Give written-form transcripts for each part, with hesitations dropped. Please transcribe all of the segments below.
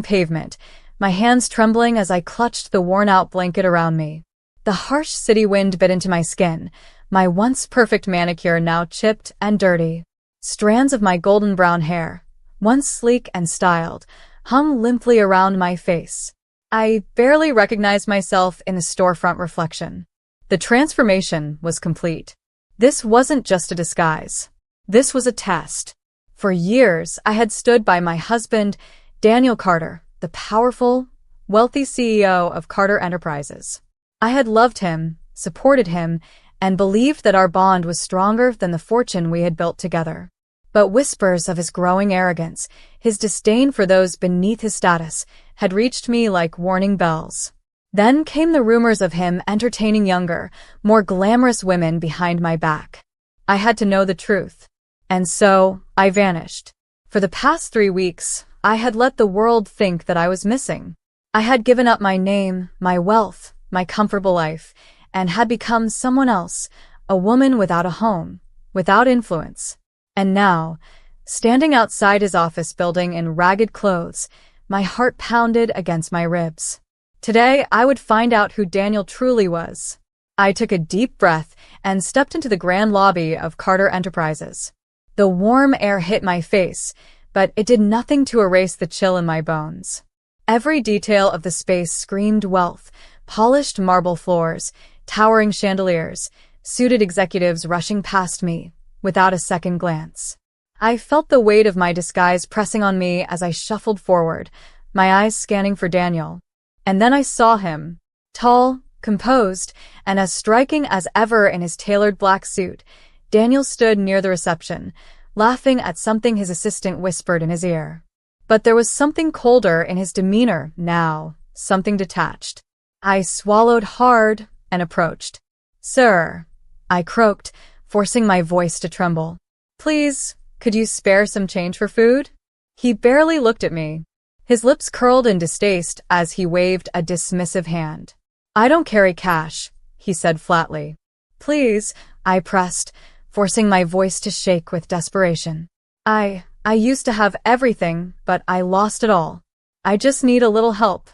pavement, my hands trembling as I clutched the worn-out blanket around me. The harsh city wind bit into my skin, my once perfect manicure now chipped and dirty. Strands of my golden brown hair, once sleek and styled, hung limply around my face. I barely recognized myself in the storefront reflection. The transformation was complete. This wasn't just a disguise. This was a test. For years, I had stood by my husband, Daniel Carter, the powerful, wealthy CEO of Carter Enterprises. I had loved him, supported him, and believed that our bond was stronger than the fortune we had built together. But whispers of his growing arrogance, his disdain for those beneath his status, had reached me like warning bells. Then came the rumors of him entertaining younger, more glamorous women behind my back. I had to know the truth. And so, I vanished. For the past 3 weeks, I had let the world think that I was missing. I had given up my name, my wealth, my comfortable life, and had become someone else, a woman without a home, without influence. And now, standing outside his office building in ragged clothes, my heart pounded against my ribs. Today, I would find out who Daniel truly was. I took a deep breath and stepped into the grand lobby of Carter Enterprises. The warm air hit my face, but it did nothing to erase the chill in my bones. Every detail of the space screamed wealth: polished marble floors, towering chandeliers, suited executives rushing past me, without a second glance. I felt the weight of my disguise pressing on me as I shuffled forward, my eyes scanning for Daniel. And then I saw him, tall, composed, and as striking as ever in his tailored black suit. Daniel stood near the reception, laughing at something his assistant whispered in his ear. But there was something colder in his demeanor now, something detached. I swallowed hard and approached. "Sir," I croaked, forcing my voice to tremble. "Please, could you spare some change for food?" He barely looked at me. His lips curled in distaste as he waved a dismissive hand. "I don't carry cash," he said flatly. "Please," I pressed, forcing my voice to shake with desperation. I used to have everything, but I lost it all. I just need a little help."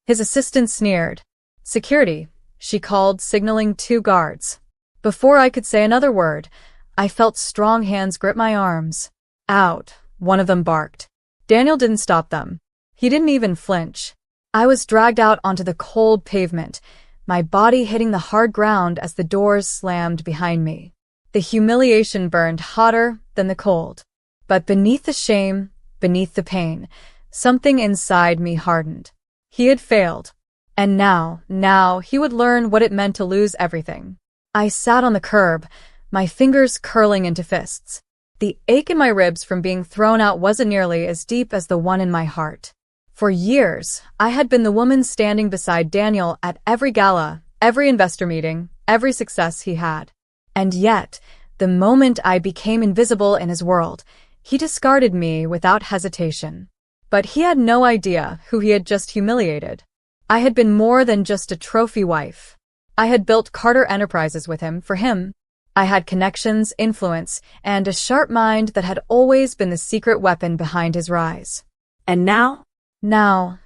His assistant sneered. "Security," she called, signaling 2 guards. Before I could say another word, I felt strong hands grip my arms. "Out," one of them barked. Daniel didn't stop them. He didn't even flinch. I was dragged out onto the cold pavement, my body hitting the hard ground as the doors slammed behind me. The humiliation burned hotter than the cold. But beneath the shame, beneath the pain, something inside me hardened. He had failed. And now he would learn what it meant to lose everything. I sat on the curb, my fingers curling into fists. The ache in my ribs from being thrown out wasn't nearly as deep as the one in my heart. For years, I had been the woman standing beside Daniel at every gala, every investor meeting, every success he had. And yet, the moment I became invisible in his world, he discarded me without hesitation. But he had no idea who he had just humiliated. I had been more than just a trophy wife. I had built Carter Enterprises with him, for him. I had connections, influence, and a sharp mind that had always been the secret weapon behind his rise. And now,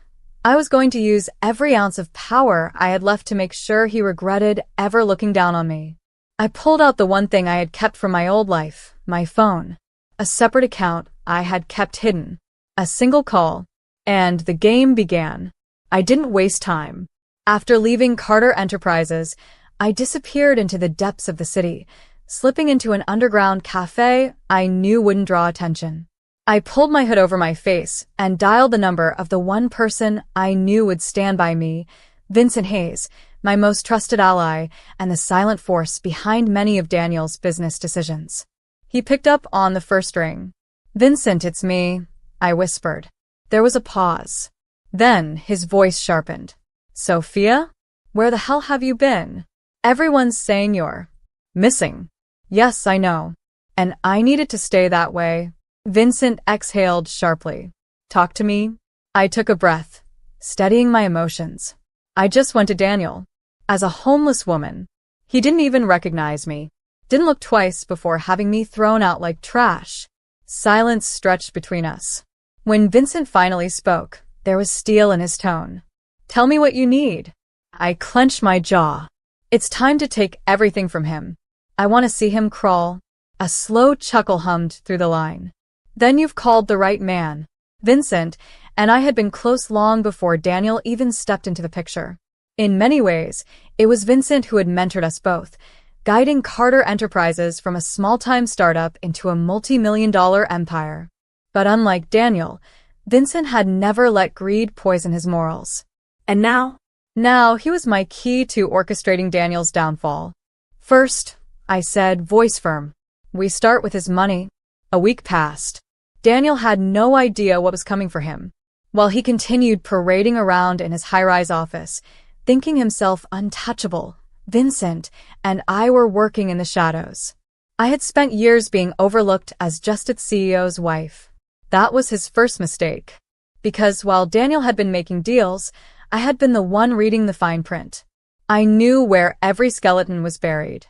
I was going to use every ounce of power I had left to make sure he regretted ever looking down on me. I pulled out the one thing I had kept from my old life, my phone. A separate account I had kept hidden. A single call. And the game began. I didn't waste time. After leaving Carter Enterprises, I disappeared into the depths of the city, slipping into an underground cafe I knew wouldn't draw attention. I pulled my hood over my face and dialed the number of the one person I knew would stand by me, Vincent Hayes, my most trusted ally and the silent force behind many of Daniel's business decisions. He picked up on the first ring. "Vincent, it's me," I whispered. There was a pause. Then his voice sharpened. "Sophia? Where the hell have you been? Everyone's saying you're missing." "Yes, I know. And I needed to stay that way." Vincent exhaled sharply. "Talk to me?" I took a breath, steadying my emotions. "I just went to Daniel. As a homeless woman. He didn't even recognize me. Didn't look twice before having me thrown out like trash." Silence stretched between us. When Vincent finally spoke, There was steel in his tone. Tell me what you need. I clenched my jaw. It's time to take everything from him. I want to see him crawl. A slow chuckle hummed through the line. Then you've called the right man. Vincent and I had been close long before Daniel even stepped into the picture. In many ways, it was Vincent who had mentored us both, guiding Carter Enterprises from a small-time startup into a multi-million-dollar empire. But unlike Daniel, Vincent had never let greed poison his morals. And now? Now he was my key to orchestrating Daniel's downfall. First, I said, voice firm, we start with his money. A week passed. Daniel had no idea what was coming for him, while he continued parading around in his high-rise office, thinking himself untouchable. Vincent and I were working in the shadows. I had spent years being overlooked as just its CEO's wife. That was his first mistake. Because while Daniel had been making deals, I had been the one reading the fine print. I knew where every skeleton was buried.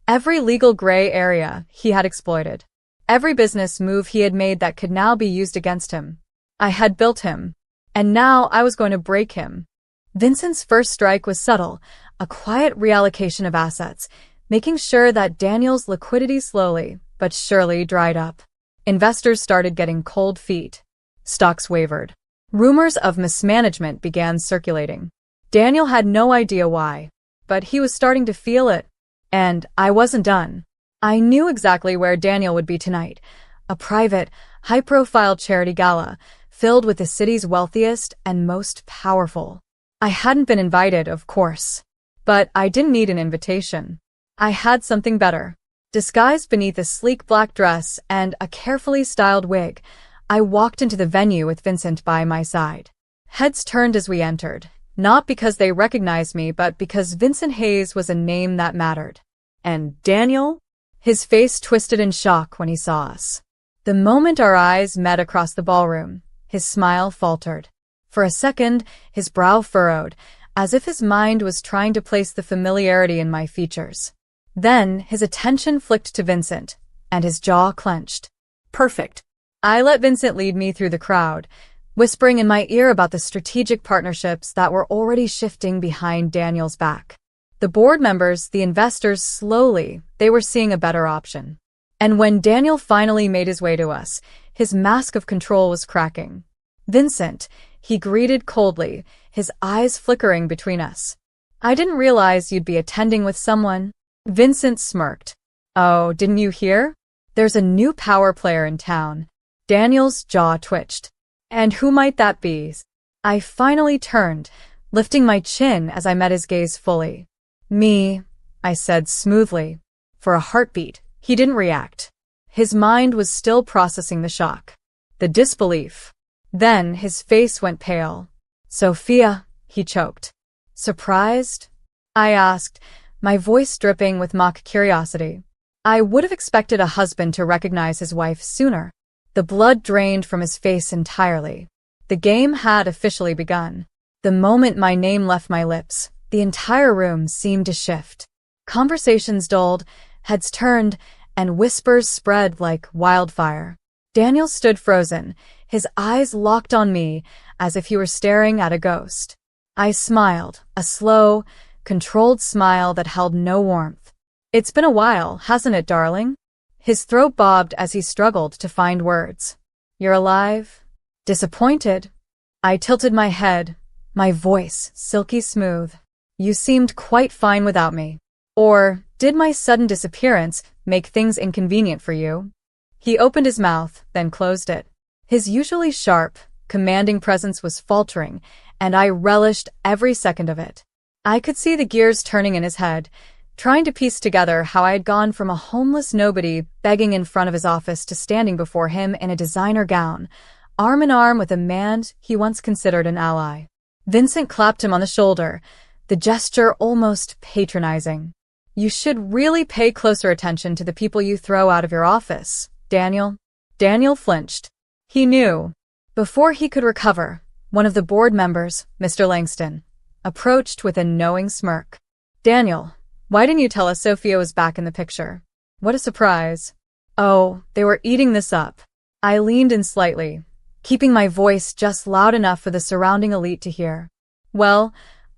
Every legal gray area he had exploited. Every business move he had made that could now be used against him. I had built him, and now I was going to break him. Vincent's first strike was subtle, a quiet reallocation of assets, making sure that Daniel's liquidity slowly but surely dried up. Investors started getting cold feet. Stocks wavered. Rumors of mismanagement began circulating. Daniel had no idea why, but he was starting to feel it. And I wasn't done. I knew exactly where Daniel would be tonight, a private, high-profile charity gala filled with the city's wealthiest and most powerful. I hadn't been invited, of course, but I didn't need an invitation. I had something better. Disguised beneath a sleek black dress and a carefully styled wig, I walked into the venue with Vincent by my side. Heads turned as we entered, not because they recognized me, but because Vincent Hayes was a name that mattered. And Daniel? His face twisted in shock when he saw us. The moment our eyes met across the ballroom, his smile faltered. For a second, his brow furrowed, as if his mind was trying to place the familiarity in my features. Then his attention flicked to Vincent, and his jaw clenched. Perfect. I let Vincent lead me through the crowd, whispering in my ear about the strategic partnerships that were already shifting behind Daniel's back. The board members, the investors, slowly, they were seeing a better option. And when Daniel finally made his way to us, his mask of control was cracking. Vincent, he greeted coldly, his eyes flickering between us. I didn't realize you'd be attending with someone. Vincent smirked. Oh, didn't you hear? There's a new power player in town. Daniel's jaw twitched. And who might that be? I finally turned, lifting my chin as I met his gaze fully. Me, I said smoothly. For a heartbeat, he didn't react. His mind was still processing the shock, the disbelief. Then his face went pale. Sophia, he choked. Surprised? I asked, my voice dripping with mock curiosity. I would have expected a husband to recognize his wife sooner. The blood drained from his face entirely. The game had officially begun. The moment my name left my lips, the entire room seemed to shift. Conversations dulled, heads turned, and whispers spread like wildfire. Daniel stood frozen, his eyes locked on me as if he were staring at a ghost. I smiled, a slow, controlled smile that held no warmth. It's been a while, hasn't it, darling? His throat bobbed as he struggled to find words. You're alive? Disappointed? I tilted my head, my voice silky smooth. You seemed quite fine without me. Or did my sudden disappearance make things inconvenient for you? He opened his mouth, then closed it. His usually sharp, commanding presence was faltering, and I relished every second of it. I could see the gears turning in his head, trying to piece together how I had gone from a homeless nobody begging in front of his office to standing before him in a designer gown, arm in arm with a man he once considered an ally. Vincent clapped him on the shoulder, the gesture almost patronizing. You should really pay closer attention to the people you throw out of your office, Daniel. Daniel flinched. He knew. Before he could recover, one of the board members, Mr. Langston, approached with a knowing smirk. Daniel, why didn't you tell us Sophia was back in the picture? What a surprise. Oh, they were eating this up. I leaned in slightly, keeping my voice just loud enough for the surrounding elite to hear. "Well,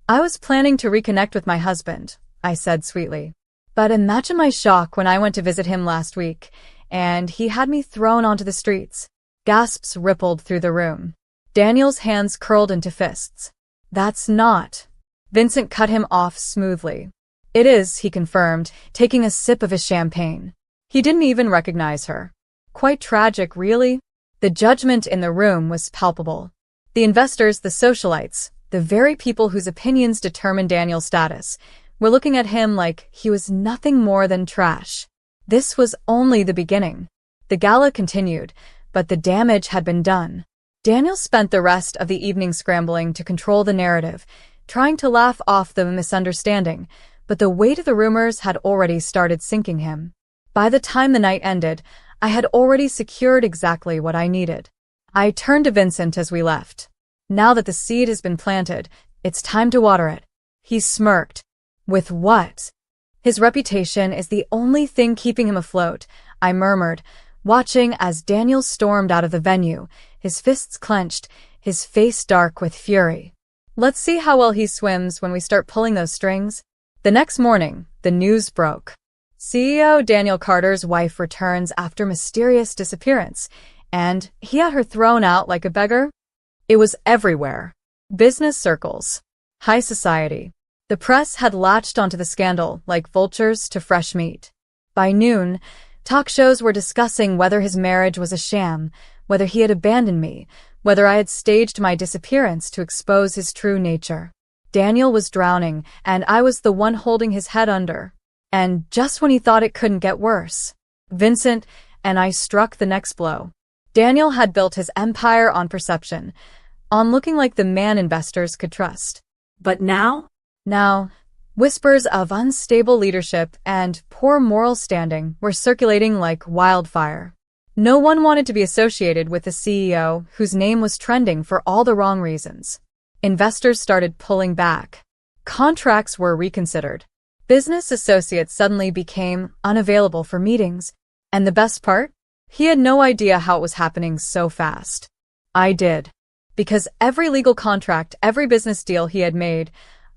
I was planning to reconnect with my husband," I said sweetly. "But imagine my shock when I went to visit him last week, and he had me thrown onto the streets." Gasps rippled through the room. Daniel's hands curled into fists. "That's not." Vincent cut him off smoothly. "It is," he confirmed, taking a sip of his champagne. He didn't even recognize her. Quite tragic, really. The judgment in the room was palpable. The investors, the socialites, the very people whose opinions determined Daniel's status, were looking at him like he was nothing more than trash. This was only the beginning. The gala continued, but the damage had been done. Daniel spent the rest of the evening scrambling to control the narrative, trying to laugh off the misunderstanding, but the weight of the rumors had already started sinking him. By the time the night ended, I had already secured exactly what I needed. I turned to Vincent as we left. "Now that the seed has been planted, it's time to water it." He smirked. "With what?" "His reputation is the only thing keeping him afloat," I murmured, watching as Daniel stormed out of the venue, his fists clenched, his face dark with fury. "Let's see how well he swims when we start pulling those strings." The next morning, the news broke. CEO Daniel Carter's wife returns after mysterious disappearance, and he had her thrown out like a beggar. It was everywhere. Business circles. High society. The press had latched onto the scandal like vultures to fresh meat. By noon, talk shows were discussing whether his marriage was a sham, whether he had abandoned me, whether I had staged my disappearance to expose his true nature. Daniel was drowning, and I was the one holding his head under. And just when he thought it couldn't get worse, Vincent and I struck the next blow. Daniel had built his empire on perception, on looking like the man investors could trust. But now, whispers of unstable leadership and poor moral standing were circulating like wildfire. No one wanted to be associated with the CEO whose name was trending for all the wrong reasons. Investors started pulling back. Contracts were reconsidered. Business associates suddenly became unavailable for meetings. And the best part? He had no idea how it was happening so fast. I did. Because every legal contract, every business deal he had made,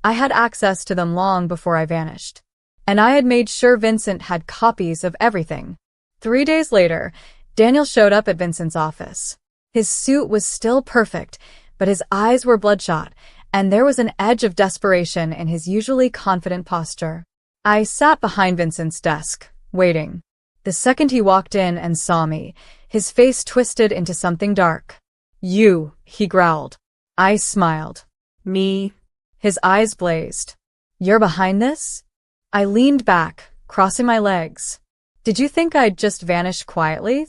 I had access to them long before I vanished. And I had made sure Vincent had copies of everything. 3 days later, Daniel showed up at Vincent's office. His suit was still perfect, but his eyes were bloodshot, and there was an edge of desperation in his usually confident posture. I sat behind Vincent's desk, waiting. The second he walked in and saw me, his face twisted into something dark. "You," he growled. I smiled. "Me?" His eyes blazed. "You're behind this?" I leaned back, crossing my legs. "Did you think I'd just vanish quietly?"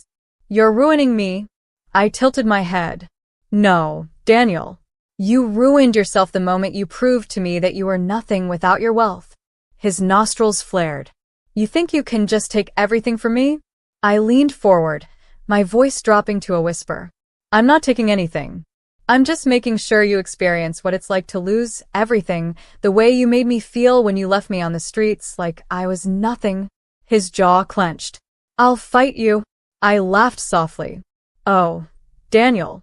"You're ruining me." I tilted my head. "No, Daniel. You ruined yourself the moment you proved to me that you were nothing without your wealth." His nostrils flared. "You think you can just take everything from me?" I leaned forward, my voice dropping to a whisper. "I'm not taking anything. I'm just making sure you experience what it's like to lose everything, the way you made me feel when you left me on the streets like I was nothing." His jaw clenched. "I'll fight you." I laughed softly. "Oh, Daniel.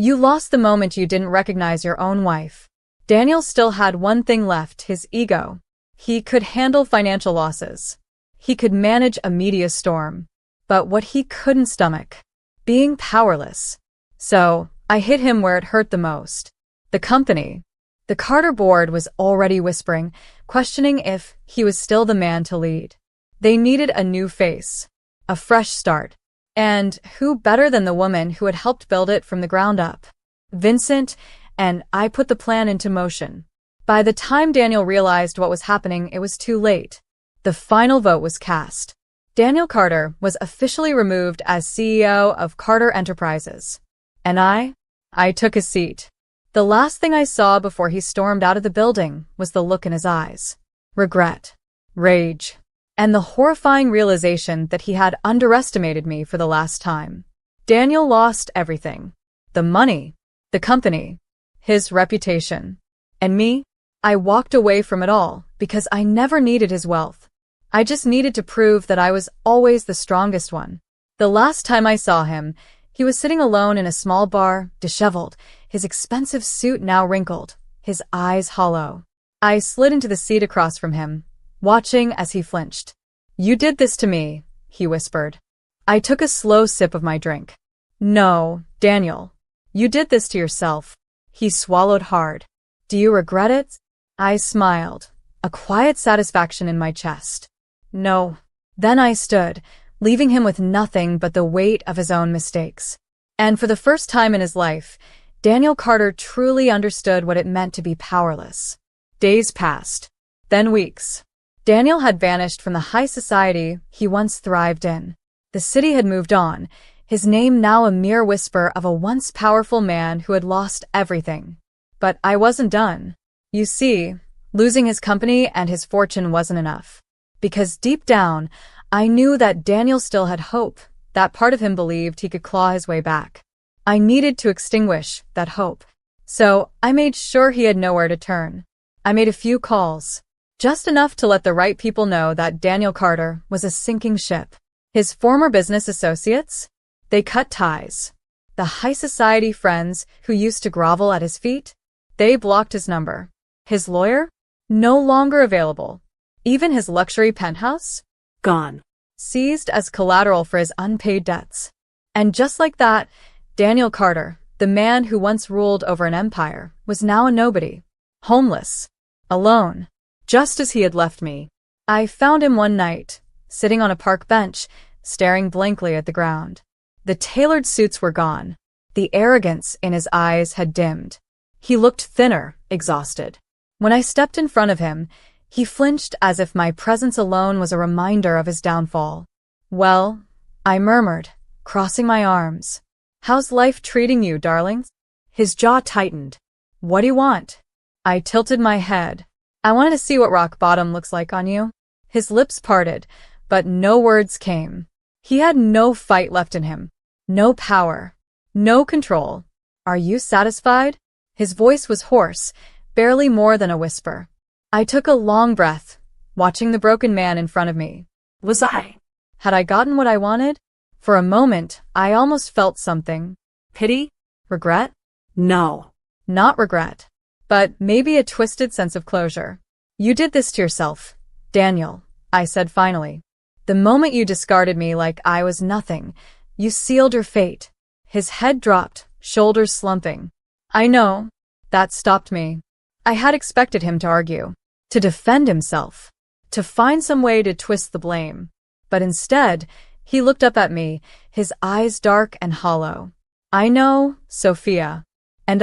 You lost the moment you didn't recognize your own wife." Daniel still had one thing left, his ego. He could handle financial losses. He could manage a media storm. But what he couldn't stomach, being powerless. So, I hit him where it hurt the most. The company. The Carter board was already whispering, questioning if he was still the man to lead. They needed a new face. A fresh start. And who better than the woman who had helped build it from the ground up? Vincent, and I put the plan into motion. By the time Daniel realized what was happening, it was too late. The final vote was cast. Daniel Carter was officially removed as CEO of Carter Enterprises. And I took a seat. The last thing I saw before he stormed out of the building was the look in his eyes. Regret. Rage. And the horrifying realization that he had underestimated me for the last time. Daniel lost everything. The money. The company. His reputation. And me? I walked away from it all because I never needed his wealth. I just needed to prove that I was always the strongest one. The last time I saw him, He was sitting alone in a small bar, disheveled, his expensive suit now wrinkled, his eyes hollow. I slid into the seat across from him, watching as he flinched. "You did this to me," he whispered. I took a slow sip of my drink. "No, Daniel. You did this to yourself." He swallowed hard. "Do you regret it?" I smiled, a quiet satisfaction in my chest. "No." Then I stood, leaving him with nothing but the weight of his own mistakes. And for the first time in his life, Daniel Carter truly understood what it meant to be powerless. Days passed, then weeks. Daniel had vanished from the high society he once thrived in. The city had moved on, his name now a mere whisper of a once powerful man who had lost everything. But I wasn't done. You see, losing his company and his fortune wasn't enough. Because deep down, I knew that Daniel still had hope. That part of him believed he could claw his way back. I needed to extinguish that hope. So I made sure he had nowhere to turn. I made a few calls, just enough to let the right people know that Daniel Carter was a sinking ship. His former business associates? They cut ties. The high society friends who used to grovel at his feet? They blocked his number. His lawyer? No longer available. Even his luxury penthouse? Gone. Seized as collateral for his unpaid debts. And just like that, Daniel Carter, the man who once ruled over an empire, was now a nobody. Homeless. Alone. Just as he had left me. I found him one night, sitting on a park bench, staring blankly at the ground. The tailored suits were gone. The arrogance in his eyes had dimmed. He looked thinner, exhausted. When I stepped in front of him, he flinched as if my presence alone was a reminder of his downfall. "Well," I murmured, crossing my arms. "How's life treating you, darlings?" His jaw tightened. "What do you want?" I tilted my head. "I wanted to see what rock bottom looks like on you." His lips parted, but no words came. He had no fight left in him. No power. No control. "Are you satisfied?" His voice was hoarse, barely more than a whisper. I took a long breath, watching the broken man in front of me. Was I? Had I gotten what I wanted? For a moment, I almost felt something. Pity? Regret? No. Not regret. But maybe a twisted sense of closure. "You did this to yourself, Daniel," I said finally. "The moment you discarded me like I was nothing, you sealed your fate." His head dropped, shoulders slumping. I know. That stopped me. I had expected him to argue, to defend himself, to find some way to twist the blame. But instead, he looked up at me, his eyes dark and hollow. "I know, Sophia." And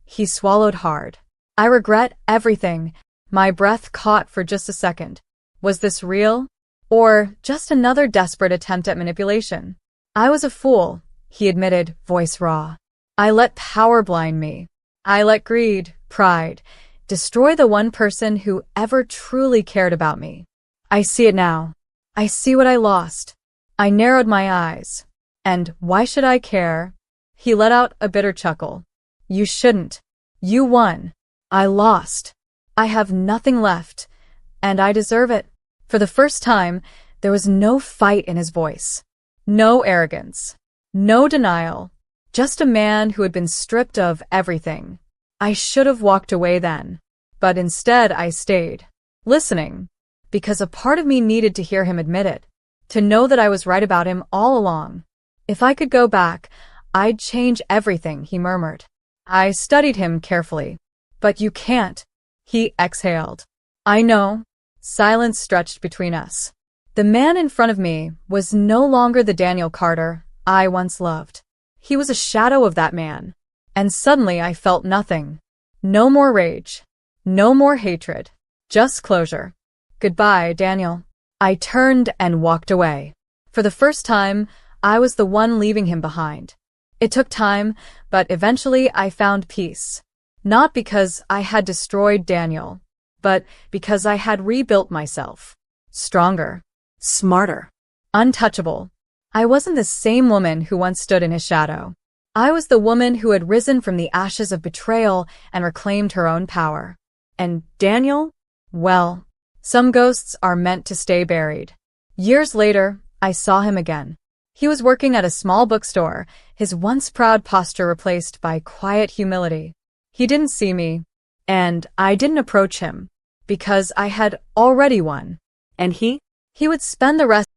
he swallowed hard. "I regret everything." My breath caught for just a second. Was this real? Or just another desperate attempt at manipulation? "I was a fool," he admitted, voice raw. "I let power blind me. I let greed, pride, destroy the one person who ever truly cared about me. I see it now. I see what I lost." I narrowed my eyes. "And why should I care?" He let out a bitter chuckle. "You shouldn't. You won. I lost. I have nothing left, and I deserve it." For the first time, there was no fight in his voice. No arrogance. No denial. Just a man who had been stripped of everything. I should have walked away then. But instead I stayed, listening, because a part of me needed to hear him admit it, to know that I was right about him all along. "If I could go back, I'd change everything," he murmured. I studied him carefully. "But you can't." He exhaled. "I know." Silence stretched between us. The man in front of me was no longer the Daniel Carter I once loved. He was a shadow of that man. And suddenly I felt nothing. No more rage. No more hatred. Just closure. "Goodbye, Daniel." I turned and walked away. For the first time, I was the one leaving him behind. It took time, but eventually I found peace. Not because I had destroyed Daniel, but because I had rebuilt myself. Stronger. Smarter. Untouchable. I wasn't the same woman who once stood in his shadow. I was the woman who had risen from the ashes of betrayal and reclaimed her own power. And Daniel? Well, some ghosts are meant to stay buried. Years later, I saw him again. He was working at a small bookstore, his once proud posture replaced by quiet humility. He didn't see me, and I didn't approach him, because I had already won. And he would spend the rest